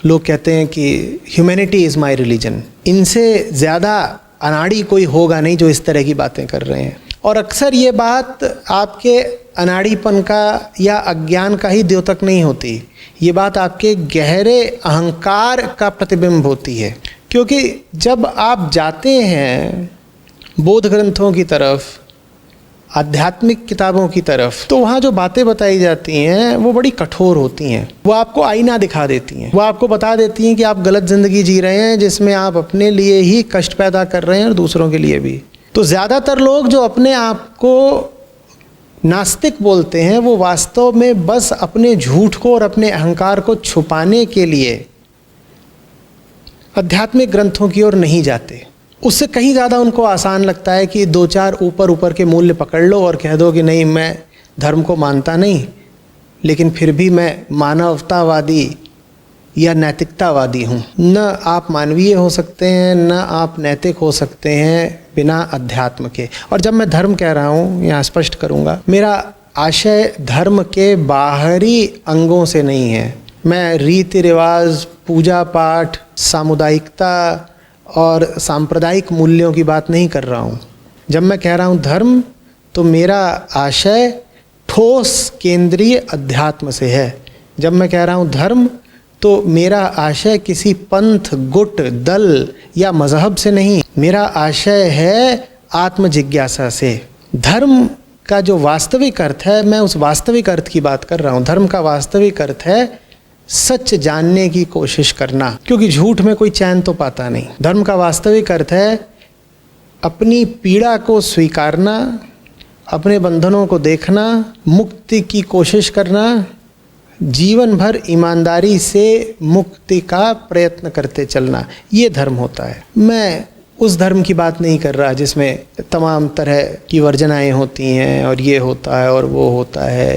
लोग कहते हैं कि ह्यूमैनिटी इज़ माय रिलीजन। इनसे ज़्यादा अनाड़ी कोई होगा नहीं जो इस तरह की बातें कर रहे हैं। और अक्सर ये बात आपके अनाड़ीपन का या अज्ञान का ही द्योतक नहीं होती, ये बात आपके गहरे अहंकार का प्रतिबिंब होती है। क्योंकि जब आप जाते हैं बौद्ध ग्रंथों की तरफ, आध्यात्मिक किताबों की तरफ, तो वहाँ जो बातें बताई जाती हैं वो बड़ी कठोर होती हैं। वो आपको आईना दिखा देती हैं, वो आपको बता देती हैं कि आप गलत ज़िंदगी जी रहे हैं जिसमें आप अपने लिए ही कष्ट पैदा कर रहे हैं और दूसरों के लिए भी। तो ज़्यादातर लोग जो अपने आप को नास्तिक बोलते हैं वो वास्तव में बस अपने झूठ को और अपने अहंकार को छुपाने के लिए आध्यात्मिक ग्रंथों की ओर नहीं जाते। उससे कहीं ज़्यादा उनको आसान लगता है कि दो चार ऊपर के मूल्य पकड़ लो और कह दो कि नहीं, मैं धर्म को मानता नहीं, लेकिन फिर भी मैं मानवतावादी या नैतिकतावादी हूँ। न आप मानवीय हो सकते हैं, न आप नैतिक हो सकते हैं बिना अध्यात्म के। और जब मैं धर्म कह रहा हूँ, यहाँ स्पष्ट करूँगा, मेरा आशय धर्म के बाहरी अंगों से नहीं है। मैं रीति रिवाज, पूजा पाठ, सामुदायिकता और सांप्रदायिक मूल्यों की बात नहीं कर रहा हूँ। जब मैं कह रहा हूँ धर्म, तो मेरा आशय ठोस केंद्रीय अध्यात्म से है। जब मैं कह रहा हूँ धर्म, तो मेरा आशय किसी पंथ, गुट, दल या मजहब से नहीं, मेरा आशय है आत्म जिज्ञासा से। धर्म का जो वास्तविक अर्थ है, मैं उस वास्तविक अर्थ की बात कर रहा हूँ। धर्म का वास्तविक अर्थ है सच जानने की कोशिश करना, क्योंकि झूठ में कोई चैन तो पाता नहीं। धर्म का वास्तविक अर्थ है अपनी पीड़ा को स्वीकारना, अपने बंधनों को देखना, मुक्ति की कोशिश करना, जीवन भर ईमानदारी से मुक्ति का प्रयत्न करते चलना, ये धर्म होता है। मैं उस धर्म की बात नहीं कर रहा जिसमें तमाम तरह की वर्जनाएं होती हैं और ये होता है और वो होता है,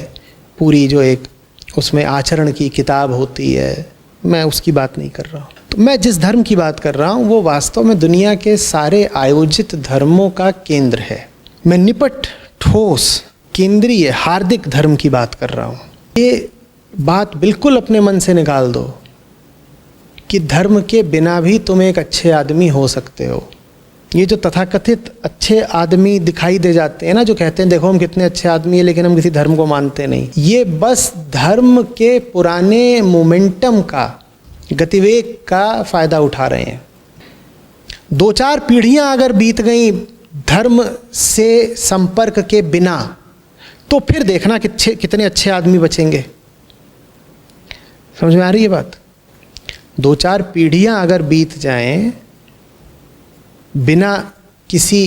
पूरी जो एक उसमें आचरण की किताब होती है, मैं उसकी बात नहीं कर रहा हूँ। तो मैं जिस धर्म की बात कर रहा हूँ वो वास्तव में दुनिया के सारे आयोजित धर्मों का केंद्र है। मैं निपट, ठोस, केंद्रीय, हार्दिक धर्म की बात कर रहा हूँ। ये बात बिल्कुल अपने मन से निकाल दो कि धर्म के बिना भी तुम एक अच्छे आदमी हो सकते हो। ये जो तथाकथित अच्छे आदमी दिखाई दे जाते हैं ना, जो कहते हैं देखो हम कितने अच्छे आदमी हैं लेकिन हम किसी धर्म को मानते नहीं, ये बस धर्म के पुराने मोमेंटम का, गतिवेग का फ़ायदा उठा रहे हैं। दो चार पीढ़ियां अगर बीत गई धर्म से संपर्क के बिना, तो फिर देखना कितने अच्छे आदमी बचेंगे। समझ में आ रही है बात? दो चार पीढ़ियां अगर बीत जाएं बिना किसी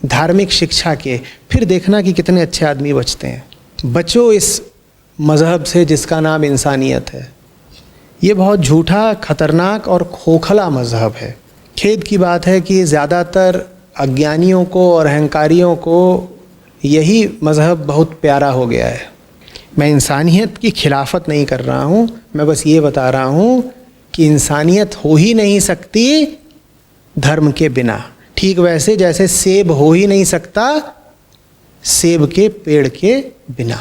धार्मिक शिक्षा के, फिर देखना कि कितने अच्छे आदमी बचते हैं। बचो इस मज़हब से जिसका नाम इंसानियत है। ये बहुत झूठा, खतरनाक और खोखला मज़हब है। खेद की बात है कि ज़्यादातर अज्ञानियों को और अहंकारियों को यही मज़हब बहुत प्यारा हो गया है। मैं इंसानियत की खिलाफत नहीं कर रहा हूँ, मैं बस ये बता रहा हूँ कि इंसानियत हो ही नहीं सकती धर्म के बिना। ठीक वैसे जैसे सेब हो ही नहीं सकता सेब के पेड़ के बिना।